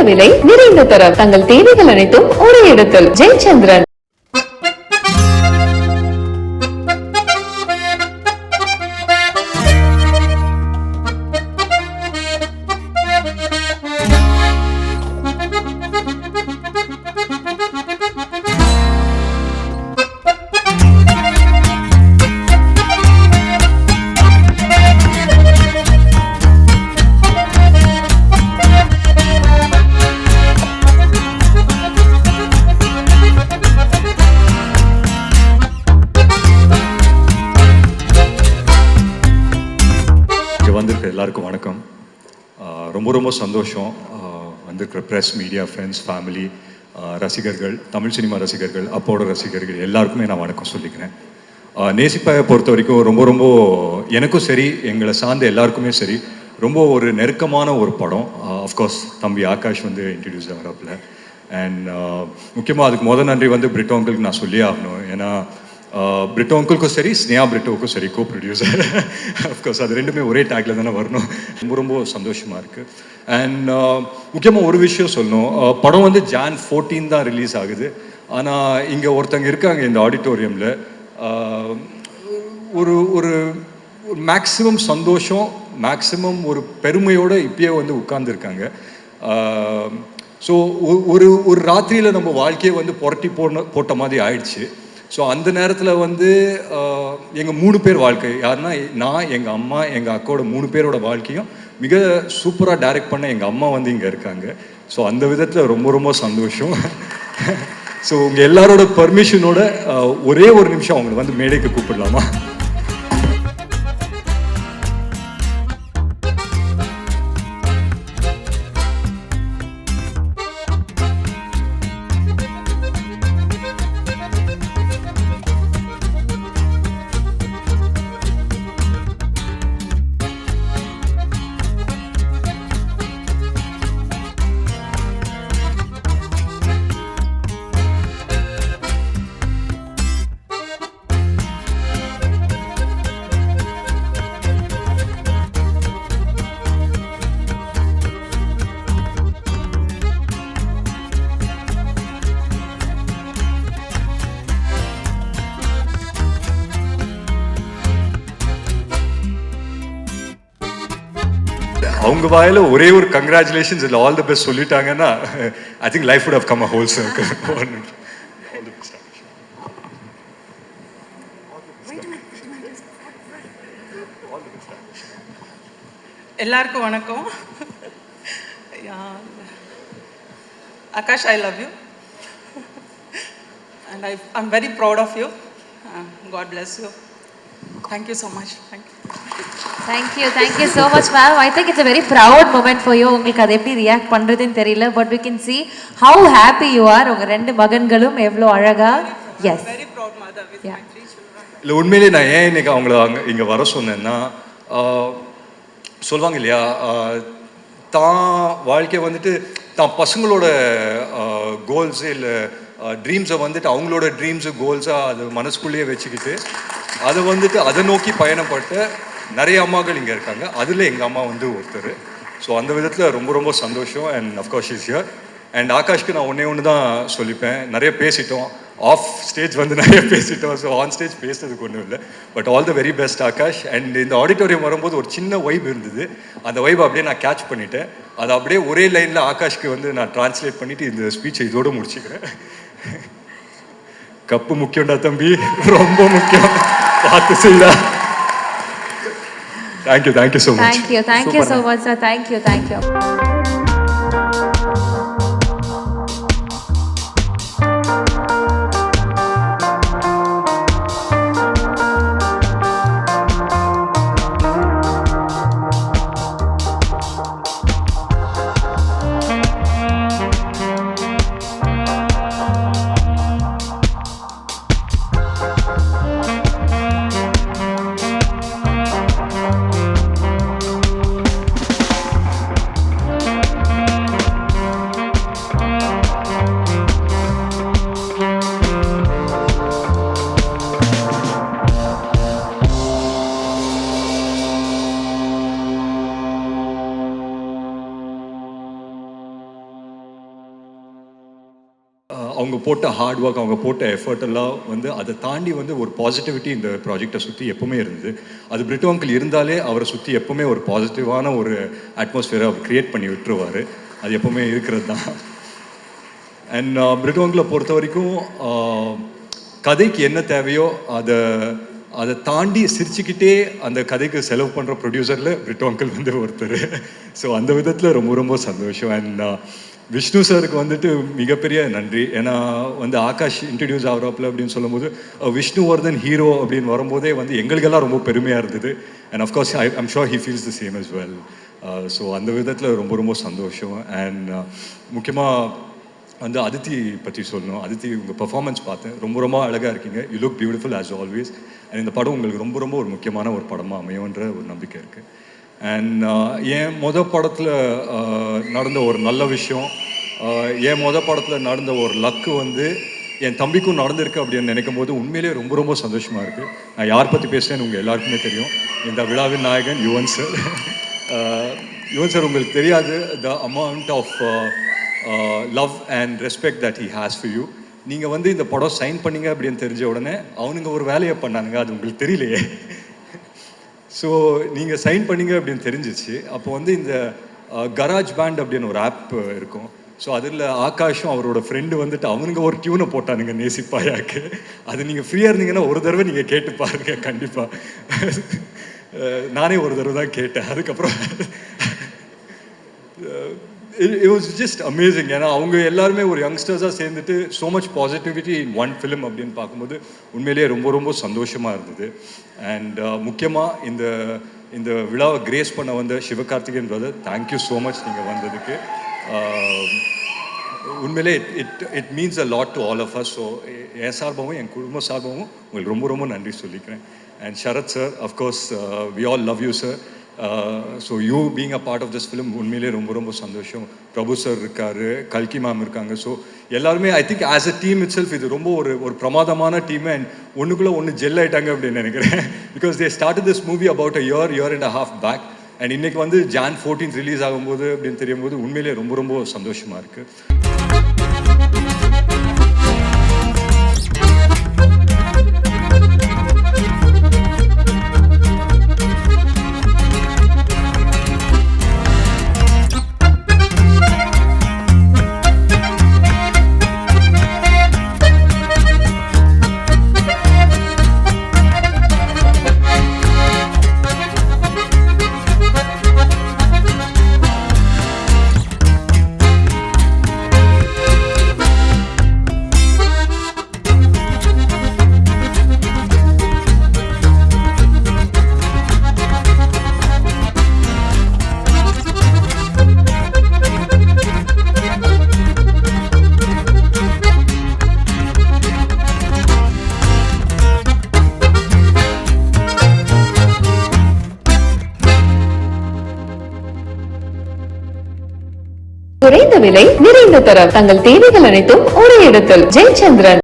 விலை, நிறைந்த தரம். தங்கள் தேவைகள் அனைத்தும் ஒரே இடத்தில். ஜெயச்சந்திரன். வந்திருக்கிற எல்லாருக்கும் வணக்கம். ரொம்ப ரொம்ப சந்தோஷம். வந்திருக்கிற ப்ரெஸ், மீடியா, ஃப்ரெண்ட்ஸ், ஃபேமிலி, ரசிகர்கள், தமிழ் சினிமா ரசிகர்கள், அப்போட ரசிகர்கள் எல்லாருக்குமே நான் வணக்கம் சொல்லிக்கிறேன். நேசிப்பாயை பொறுத்த வரைக்கும் ரொம்ப ரொம்ப எனக்கும் சரி, எங்களை சார்ந்த எல்லாருக்குமே சரி, ரொம்ப ஒரு நெருக்கமான ஒரு படம். அஃப்கோர்ஸ் தம்பி ஆகாஷ் வந்து இன்ட்ரடியூஸ் ஆகிறாப்புல. அண்ட் முக்கியமாக அதுக்கு நன்றி வந்து பிரிட்டோ அங்கிளுக்கு நான் சொல்லியே ஆகணும். ஏன்னா பிரிட்டோ அங்கிளுக்கும் சரி, ஸ்னேஹா பிரிட்டோவுக்கும் சரி, கோ ப்ரொடியூசர். அஃப்கோர்ஸ் அது ரெண்டுமே ஒரே டேக்கில் தானே வரணும். ரொம்ப ரொம்ப சந்தோஷமாக இருக்குது. அண்ட் முக்கியமாக ஒரு விஷயம் சொல்லணும். படம் வந்து Jan 14 தான் ரிலீஸ் ஆகுது. ஆனால் இங்கே ஒருத்தங்க இருக்காங்க இந்த ஆடிட்டோரியமில், ஒரு ஒரு மேக்ஸிமம் சந்தோஷம், மேக்ஸிமம் ஒரு பெருமையோடு இப்பயே வந்து உட்கார்ந்துருக்காங்க. ஸோ ஒரு ஒரு ராத்திரியில் நம்ம வாழ்க்கையை வந்து புரட்டி போட்ட மாதிரி ஆயிடுச்சு. ஸோ அந்த நேரத்தில் வந்து எங்கள் 3 பேர் வாழ்க்கை, யாருன்னா நான், எங்கள் அம்மா, எங்கள் அக்காவோட 3 பேரோட வாழ்க்கையும் மிக சூப்பராக டைரக்ட் பண்ண எங்கள் அம்மா வந்து இங்கே இருக்காங்க. ஸோ அந்த விதத்தில் ரொம்ப ரொம்ப சந்தோஷம். ஸோ உங்கள் எல்லாரோட பர்மிஷனோட ஒரே ஒரு நிமிஷம் அவங்களை வந்து மேடைக்கு கூப்பிடலாமா? அவங்க வாயில ஒரே ஒரு கங்க்ராச்சுலேஷன்ஸ் இல்லை ஆல் தி பெஸ்ட் சொல்லிட்டாங்கன்னா I think life would have come a whole circle. எல்லாருக்கும் வணக்கம். Aakash, I love you and I'm very proud of you. God bless you. Thank you so much. Thank you so much, ma'am. I think it's a very proud moment for you. உங்களுக்கு அதை எப்படி react பண்ணுறதுன்னு தெரியல, but we can see how happy you are. உங்கள் 2 மகன்களும் எவ்வளோ அழகா. Yes. Very proud mother with my 3 children. இல்லை, உண்மையிலே நான் ஏன் இன்னைக்கு அவங்கள இங்கே வர சொன்னேன்னா, சொல்லுவாங்க இல்லையா, தான் வாழ்க்கையை வந்துட்டு தான் பசங்களோட கோல்ஸு இல்லை ட்ரீம்ஸை வந்துட்டு அவங்களோட ட்ரீம்ஸு கோல்ஸாக அது மனசுக்குள்ளேயே வச்சுக்கிட்டு அதை வந்துட்டு அதை நோக்கி பயணப்பட்டு நிறைய அம்மாக்கள் இங்கே இருக்காங்க. அதில் எங்கள் அம்மா வந்து ஒருத்தர். ஸோ அந்த விதத்தில் ரொம்ப ரொம்ப சந்தோஷம். And of course is here. And ஆகாஷ்க்கு நான் ஒன்றே ஒன்று தான் சொல்லிப்பேன். நிறைய பேசிட்டோம், ஆஃப் ஸ்டேஜ் வந்து நிறைய பேசிட்டோம். ஸோ ஆன் ஸ்டேஜ் பேசுறதுக்கு ஒன்றும் இல்லை. But all the very best Akash. And இந்த ஆடிட்டோரியம் வரும்போது ஒரு சின்ன வைப் இருந்தது. அந்த வைப் அப்படியே நான் கேட்ச் பண்ணிட்டேன். அதை அப்படியே ஒரே லைனில் ஆகாஷ்க்கு வந்து நான் டிரான்ஸ்லேட் பண்ணிவிட்டு இந்த ஸ்பீச்சை இதோடு முடிச்சுக்கிறேன். கப்பு முக்கியம்டா தம்பி, ரொம்ப முக்கியம், பார்த்து செய்யடா. Thank you so much. Thank you so much, sir. Thank you. அவங்க போட்ட ஹார்ட் ஒர்க், அவங்க போட்ட எஃபர்ட் எல்லாம் வந்து அதை தாண்டி வந்து ஒரு பாசிட்டிவிட்டி இந்த ப்ராஜெக்டை சுற்றி எப்பவுமே இருந்தது. அது பிரிட்டோ அங்கிள் இருந்தாலே அவரை சுற்றி எப்பவுமே ஒரு பாசிட்டிவான ஒரு அட்மாஸ்ஃபியரை அவர் க்ரியேட் பண்ணி விட்டுருவார். அது எப்பவுமே இருக்கிறது தான். அண்ட் பிரிட்டோ அங்கிளை பொறுத்த வரைக்கும் கதைக்கு என்ன தேவையோ அதை தாண்டி சிரிச்சுக்கிட்டே அந்த கதைக்கு செலவு பண்ணுற ப்ரொடியூசரில் பிரிட்டோ அங்கிள் வந்து ஒருத்தர். ஸோ அந்த விதத்தில் ரொம்ப ரொம்ப சந்தோஷம். அண்ட் விஷ்ணு சாருக்கு வந்துட்டு மிகப்பெரிய நன்றி. ஏன்னா வந்து ஆகாஷ் இன்ட்ரடியூஸ் ஆகிறாப்புல அப்படின்னு சொல்லும்போது விஷ்ணுவர்தன் ஹீரோ அப்படின்னு வரும்போதே வந்து எங்களுக்கெல்லாம் ரொம்ப பெருமையாக இருந்தது. And of course I'm sure he feels the same as well. So அந்த விதத்தில் ரொம்ப ரொம்ப சந்தோஷம். அண்ட் முக்கியமாக வந்து அதித்தி பற்றி சொல்லணும். அதித்தி உங்கள் பெர்ஃபார்மன்ஸ் பார்த்தேன், ரொம்ப ரொம்ப அழகாக இருக்கீங்க. You look beautiful as always. And இந்த படம் உங்களுக்கு ரொம்ப ரொம்ப ஒரு முக்கியமான ஒரு படமாக அமையும்ன்ற ஒரு நம்பிக்கை இருக்குது. அண்ட் என் படத்தில் நடந்த ஒரு நல்ல விஷயம், என் படத்தில் நடந்த ஒரு லக்கு வந்து என் தம்பிக்கும் நடந்திருக்கு அப்படின்னு நினைக்கும் போது உண்மையிலே ரொம்ப ரொம்ப சந்தோஷமாக இருக்குது. நான் யார் பற்றி பேசுகிறேன்னு உங்கள் எல்லாருக்குமே தெரியும். இந்த விழாவின் நாயகன் யுவன் சார். யுவன் சார், உங்களுக்கு தெரியாது the amount of love and respect that he has for you. நீங்கள் வந்து இந்த படம் சைன் பண்ணீங்க அப்படின்னு தெரிஞ்ச உடனே அவனுங்க ஒரு வேலையை பண்ணானுங்க, அது உங்களுக்கு தெரியலையே. ஸோ நீங்கள் சைன் பண்ணீங்க அப்படின்னு தெரிஞ்சிச்சு. அப்போ வந்து இந்த கராஜ் பேண்ட் அப்படின்னு ஒரு ஆப் இருக்கும். ஸோ அதில் ஆகாஷும் அவரோட ஃப்ரெண்டு வந்துட்டு அவனுங்க ஒரு டியூனை போட்டானுங்க, நேசிப்பாயாக்கு. அது நீங்கள் ஃப்ரீயாக இருந்தீங்கன்னா ஒரு தடவை நீங்கள் கேட்டு பாருங்க கண்டிப்பாக. நானே ஒரு தடவை தான் கேட்டேன். அதுக்கப்புறம் it was just amazing. ஏன்னா அவங்க எல்லாருமே ஒரு யங்ஸ்டர்ஸாக சேர்ந்துட்டு so much positivity in one film அப்படின்னு பார்க்கும்போது உண்மையிலேயே ரொம்ப ரொம்ப சந்தோஷமாக இருந்தது. அண்ட் முக்கியமாக இந்த விழாவை கிரேஸ் பண்ண வந்த Sivakarthikeyan brother, thank you so much நீங்கள் வந்ததுக்கு. உண்மையிலே it means a lot to all of us. So என் சார்பாகவும் என் குடும்ப சார்பாகவும் உங்களுக்கு ரொம்ப ரொம்ப நன்றி சொல்லிக்கிறேன். And Sarath sir, of course we all love you sir. So you being a part of this film உண்மையிலே ரொம்ப ரொம்ப சந்தோஷம். பிரபு சார் இருக்காரு, கல்கி மேம் இருக்காங்க. ஸோ எல்லாருமே I think as a team it self இது ரொம்ப ஒரு பிரமாதமான டீம். அண்ட் ஒன்றுக்குள்ளே ஒன்று ஜெல் ஆகிட்டாங்க அப்படின்னு நினைக்கிறேன். Because they started this movie about a year and a half back. And இன்னைக்கு வந்து Jan 14 ரிலீஸ் ஆகும்போது அப்படின்னு தெரியும் போது உண்மையிலே ரொம்ப ரொம்ப சந்தோஷமாக இருக்குது. குறைந்த விலை, நிறைந்த தரம், தங்கள் தேவைகள் அனைத்தும் ஒரே இடத்தில். ஜெயச்சந்திரன்.